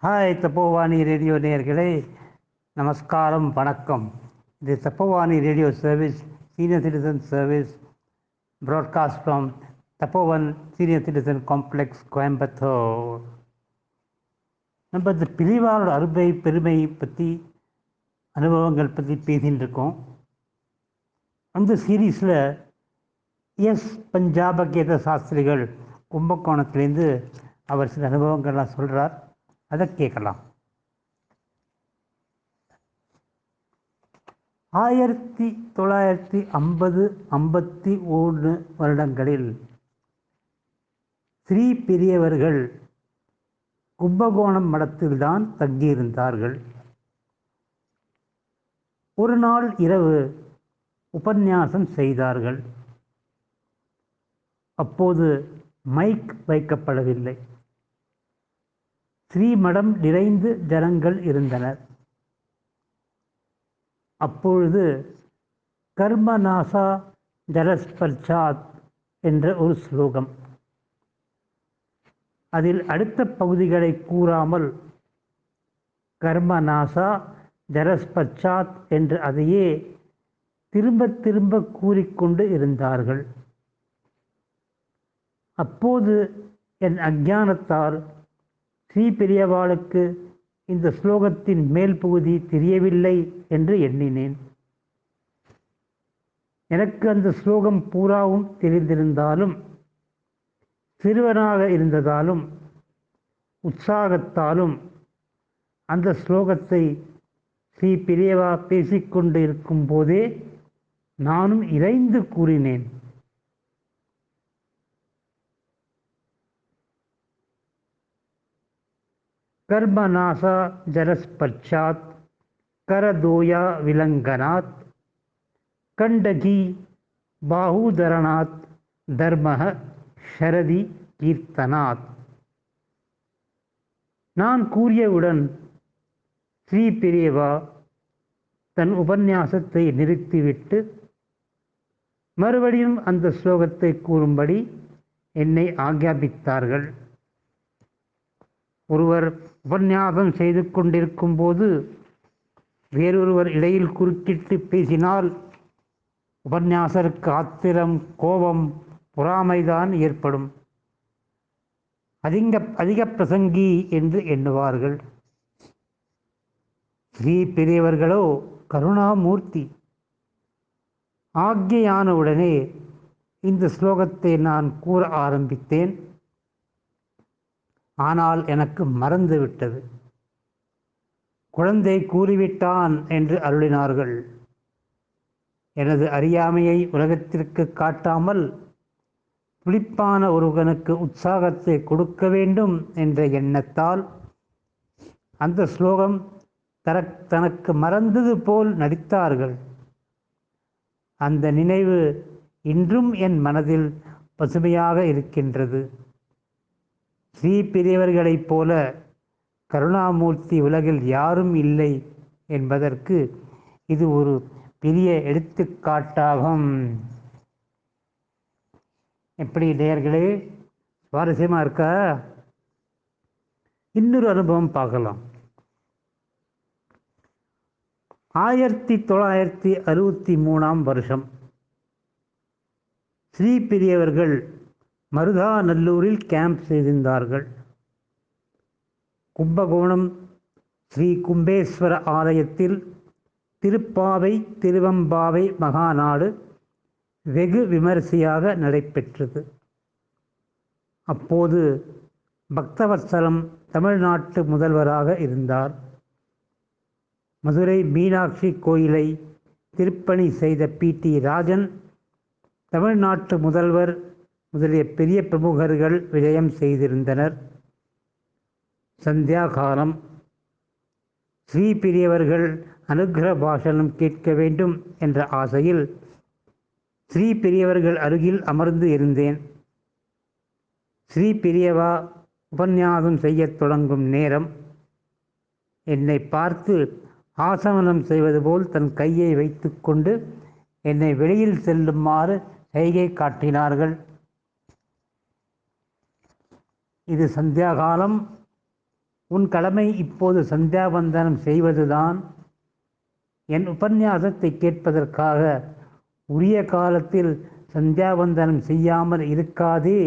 Hi Tapovani radio நேயர்களே, நமஸ்காரம், வணக்கம். இது Tapovani radio service, senior citizen service, broadcast from Tapovan senior citizen complex, Coimbatore. நம்ம இந்த பிரிவாளோட அருமை பெருமை பற்றி, அனுபவங்கள் பற்றி பேசின்னு இருக்கோம். அந்த சீரீஸில் பஞ்சாபகேத சாஸ்திரிகள் கும்பகோணத்துலேருந்து அவர் சில அனுபவங்கள்லாம் சொல்கிறார். அதை கேட்கலாம். 1950-51 வருடங்களில் ஸ்ரீ பெரியவர்கள் கும்பகோணம் மடத்தில்தான் தங்கியிருந்தார்கள். ஒரு நாள் இரவு உபன்யாசம் செய்தார்கள். அப்போது மைக் வைக்கப்படவில்லை. ஸ்ரீமடம் நிறைந்து ஜனங்கள் இருந்தனர். அப்பொழுது கர்மநாசா ஜலஸ்பர்ஷாத் என்ற ஒரு ஸ்லோகம், அதில் அடுத்த பகுதிகளை கூறாமல் கர்மநாசா ஜலஸ்பர்ஷாத் என்று அதையே திரும்ப திரும்ப கூறிக்கொண்டு இருந்தார்கள். அப்போது என் அஞ்ஞானத்தால் ஸ்ரீ பெரியவாளுக்கு இந்த ஸ்லோகத்தின் மேல் பகுதி தெரியவில்லை என்று எண்ணினேன். எனக்கு அந்த ஸ்லோகம் பூராவும் தெரிந்திருந்தாலும், சிறுவனாக இருந்ததாலும், உற்சாகத்தாலும் அந்த ஸ்லோகத்தை ஸ்ரீ பெரியவா பேசிக்கொண்டு இருக்கும் போதே நானும் இறைந்து கூறினேன். கர்மநாசா ஜலஸ்பர்ஷாத் கரதோயா விலங்கனாத் கண்டகி பாஹூதரணாத் தர்மஹ ஷரதி கீர்த்தனாத். நான் கூறியவுடன் ஸ்ரீ பெரியவா தன் உபன்யாசத்தை நிறுத்திவிட்டு மறுபடியும் அந்த ஸ்லோகத்தை கூறும்படி என்னை ஆக்ஞாபித்தார்கள். ஒருவர் உபன்யாசம் செய்து கொண்டிருக்கும் போது வேறொருவர் இடையில் குறுக்கிட்டு பேசினால் உபன்யாசருக்கு ஆத்திரம், கோபம், பொறாமைதான் ஏற்படும். அதிக பிரசங்கி என்று எண்ணுவார்கள். ஸ்ரீ பெரியவர்களோ கருணாமூர்த்தி. ஆக்ஞையானவுடனே இந்த ஸ்லோகத்தை நான் கூற ஆரம்பித்தேன். ஆனால் எனக்கு மறந்துவிட்டது. குழந்தை கூறிவிட்டான் என்று அருளினார்கள். எனது அறியாமையை உலகத்திற்கு காட்டாமல் துளிப்பான ஒருவனுக்கு உற்சாகத்தை கொடுக்க வேண்டும் என்ற எண்ணத்தால் அந்த ஸ்லோகம் தனக்கு மறந்தது போல் நடித்தார்கள். அந்த நினைவு இன்றும் என் மனதில் பசுமையாக இருக்கின்றது. ஸ்ரீ பெரியவர்களைப் போல கருணாமூர்த்தி உலகில் யாரும் இல்லை என்பதற்கு இது ஒரு பெரிய எடுத்துக்காட்டாகும். எப்படி நேயர்களே, சுவாரஸ்யமா இருக்கா? இன்னொரு அனுபவம் பார்க்கலாம். 1963 வருஷம் ஸ்ரீ பெரியவர்கள் மருதாநல்லூரில் கேம்ப் செய்திருந்தார்கள். கும்பகோணம் ஸ்ரீ கும்பேஸ்வர ஆலயத்தில் திருப்பாவை திருவம்பாவை மகாநாடு வெகு விமரிசையாக நடைபெற்றது. அப்போது பக்தவத்சலம் தமிழ்நாட்டு முதல்வராக இருந்தார். மதுரை மீனாட்சி கோயிலை திருப்பணி செய்த PT ராஜன், தமிழ்நாட்டு முதல்வர் முதலிய பெரிய பிரமுகர்கள் விஜயம் செய்திருந்தனர். சந்தியா காலம். ஸ்ரீ பெரியவர்கள் அனுக்கிரக பாஷணம் கேட்க வேண்டும் என்ற ஆசையில் ஸ்ரீ பெரியவர்கள் அருகில் அமர்ந்து இருந்தேன். ஸ்ரீ பெரியவா உபன்யாசம் செய்யத் தொடங்கும் நேரம் என்னை பார்த்து ஆசமனம் செய்வது போல் தன் கையை வைத்து கொண்டு என்னை வெளியில் செல்லுமாறு சைகை காட்டினார்கள். இது சந்தியா காலம். உன் கடமை இப்போது சந்தியாவந்தனம் செய்வதுதான். என் உபன்யாசத்தை கேட்பதற்காக உரிய காலத்தில் சந்தியாவந்தனம் செய்யாமல் இருக்காதே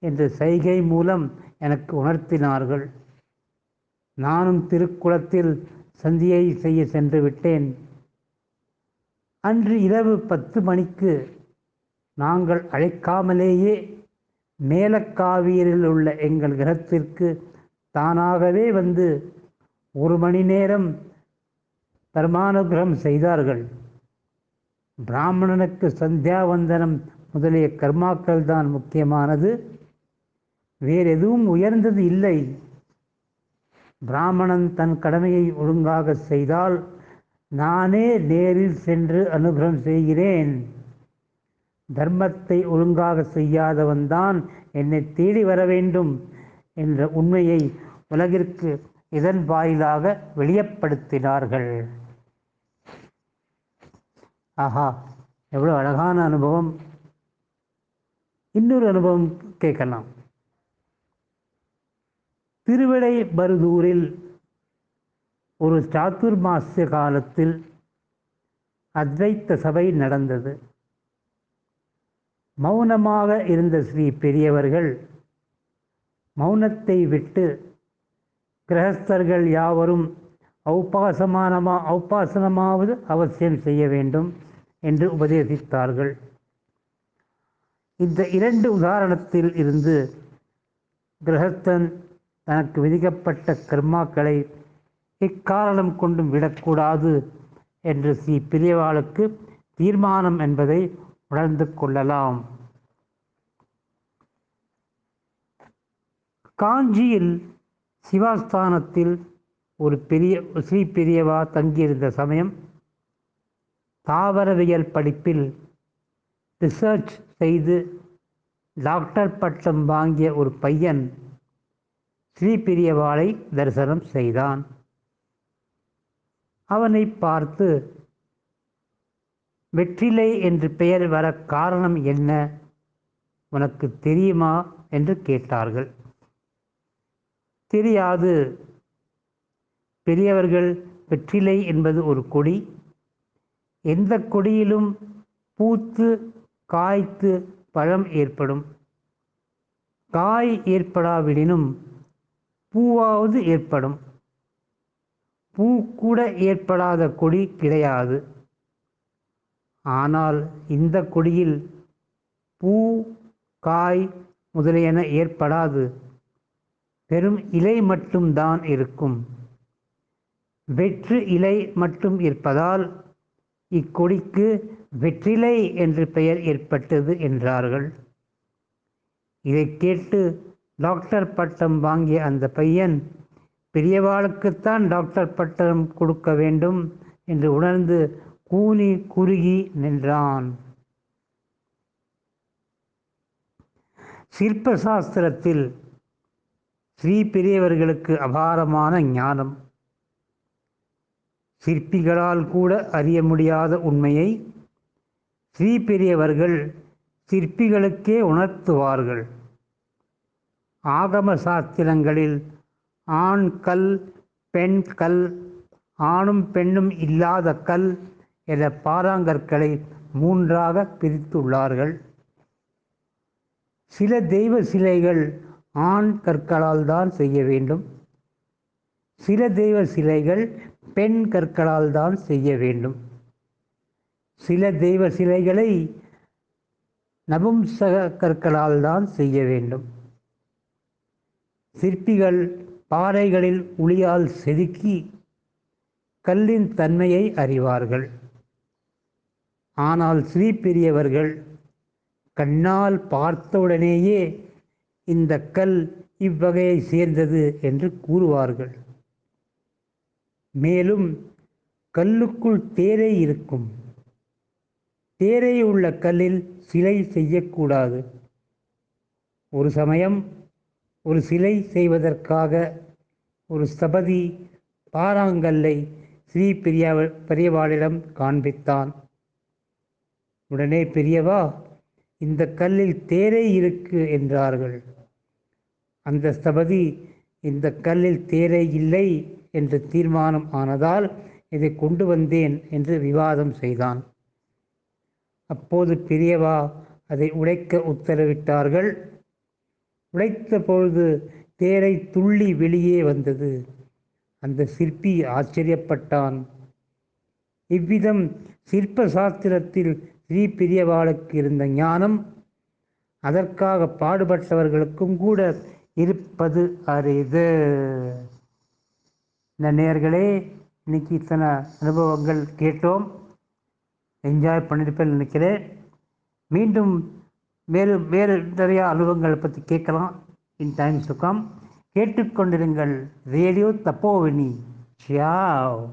என்று சைகை மூலம் எனக்கு உணர்த்தினார்கள். நானும் திருக்குளத்தில் சந்தியை செய்ய சென்று விட்டேன். அன்று இரவு 10 மணிக்கு நாங்கள் அழைக்காமலேயே மேலக்காவிரியில் உள்ள எங்கள் கிரகத்திற்கு தானாகவே வந்து 1 மணி நேரம் தர்மானுகிரகம் செய்தார்கள். பிராமணனுக்கு சந்தியாவந்தனம் முதலிய கர்மாக்கள் தான் முக்கியமானது, வேறெதுவும் உயர்ந்தது இல்லை. பிராமணன் தன் கடமையை ஒழுங்காக செய்தால் நானே நேரில் சென்று அனுகிரகம் செய்கிறேன். தர்மத்தை ஒழுங்காக செய்யாதவன்தான் என்னை தேடி வர வேண்டும் என்ற உண்மையை உலகிற்கு இதன் வாயிலாக வெளிப்படுத்தினார்கள். ஆஹா, எவ்வளோ அழகான அனுபவம்! இன்னொரு அனுபவம் கேட்கலாம். திருவிடைமருதூரில் ஒரு சாதுர்மாசிய காலத்தில் அத்வைத்த சபை நடந்தது. மௌனமாக இருந்த ஸ்ரீ பெரியவர்கள் மௌனத்தை விட்டு கிரகஸ்தர்கள் யாவரும் ஔபாசனமாவது அவசியம் செய்ய வேண்டும் என்று உபதேசித்தார்கள். இந்த 2 உதாரணத்தில் இருந்து கிரகஸ்தன் தனக்கு விதிக்கப்பட்ட கர்மாக்களை எக்காரணம் கொண்டும் விடக்கூடாது என்று ஸ்ரீ பெரியவாளுக்கு தீர்மானம் என்பதை உணர்ந்து கொள்ளலாம். காஞ்சியில் சிவாஸ்தானத்தில் ஒரு ஸ்ரீ பெரியவா தங்கியிருந்த சமயம் தாவரவியல் படிப்பில் ரிசர்ச் செய்து டாக்டர் பட்டம் வாங்கிய ஒரு பையன் ஸ்ரீ பெரியவாளை தரிசனம் செய்தான். அவனை பார்த்து, வெற்றிலை என்று பெயர் வர காரணம் என்ன, உனக்கு தெரியுமா என்று கேட்டார்கள். தெரியாது. பெரியவர்கள், வெற்றிலை என்பது ஒரு கொடி. எந்த கொடியிலும் பூத்து காய்த்து பழம் ஏற்படும். காய் ஏற்படாவிடினும் பூவாவது ஏற்படும். பூ கூட ஏற்படாத கொடி கிடையாது. ஆனால் இந்த கொடியில் பூ காய் முதலியன ஏற்படாது. வெறும் இலை மட்டும்தான் இருக்கும். வெற்று இலை மட்டும் இருப்பதால் இக்கொடிக்கு வெற்றிலை என்று பெயர் ஏற்பட்டது என்றார்கள். இதை கேட்டு டாக்டர் பட்டம் வாங்கிய அந்த பையன், பெரியவாளுக்குத்தான் டாக்டர் பட்டம் கொடுக்க வேண்டும் என்று உணர்ந்து கூனி குறுகி நின்றான். சிற்ப சாஸ்திரத்தில் ஸ்ரீ பெரியவர்களுக்கு அபாரமான ஞானம். சிற்பிகளால் கூட அறிய முடியாத உண்மையை ஸ்ரீ பெரியவர்கள் சிற்பிகளுக்கே உணர்த்துவார்கள். ஆகம சாஸ்திரங்களில் ஆண் கல், பெண் கல், ஆணும் பெண்ணும் இல்லாத கல் என பாறாங்கற்களை 3ஆக பிரித்துள்ளார்கள். சில தெய்வ சிலைகள் ஆண் கற்களால் தான் செய்ய வேண்டும். சில தெய்வ சிலைகள் பெண் கற்களால் தான் செய்ய வேண்டும். சில தெய்வ சிலைகளை நபும்சக கற்களால் தான் செய்ய வேண்டும். சிற்பிகள் பாறைகளில் உளியால் செதுக்கி கல்லின் தன்மையை அறிவார்கள். ஆனால் ஸ்ரீ பெரியவர்கள் கண்ணால் பார்த்தவுடனேயே இந்த கல் இவ்வகையை சேர்ந்தது என்று கூறுவார்கள். மேலும் கல்லுக்குள் தேரை இருக்கும். தேரை உள்ள கல்லில் சிலை செய்யக்கூடாது. ஒரு சமயம் ஒரு சிலை செய்வதற்காக ஒரு ஸ்தபதி பாறாங்கல்லை ஸ்ரீ பெரியவாளிடம் காண்பித்தான். உடனே பெரியவா, இந்த கல்லில் தேரை இருக்கு என்றார்கள். அந்த ஸ்தபதி இந்த கல்லில் தேரை இல்லை என்று தீர்மானம் ஆனதால் இதை கொண்டு வந்தேன் என்று விவாதம் செய்தான். அப்போது பெரியவா அதை உடைக்க உத்தரவிட்டார்கள். உடைத்த பொழுது தேரை துள்ளி வெளியே வந்தது. அந்த சிற்பி ஆச்சரியப்பட்டான். இவ்விதம் சிற்ப சாஸ்திரத்தில் ஸ்ரீ பெரியவாளுக்கு இருந்த ஞானம் அதற்காக பாடுபட்டவர்களுக்கும் கூட இருப்பது அரிது. நேயர்களே, இன்னைக்கு இத்தனை அனுபவங்கள் கேட்டோம். என்ஜாய் பண்ணியிருப்பேன்னு நினைக்கிறேன். மீண்டும் வேறு வேறு நிறையா அனுபவங்களை பற்றி கேட்கலாம் இன் டைம்ஸ் டு கம். கேட்டுக்கொண்டிருங்கள் ரேடியோ தப்போவனி. சியாவ்.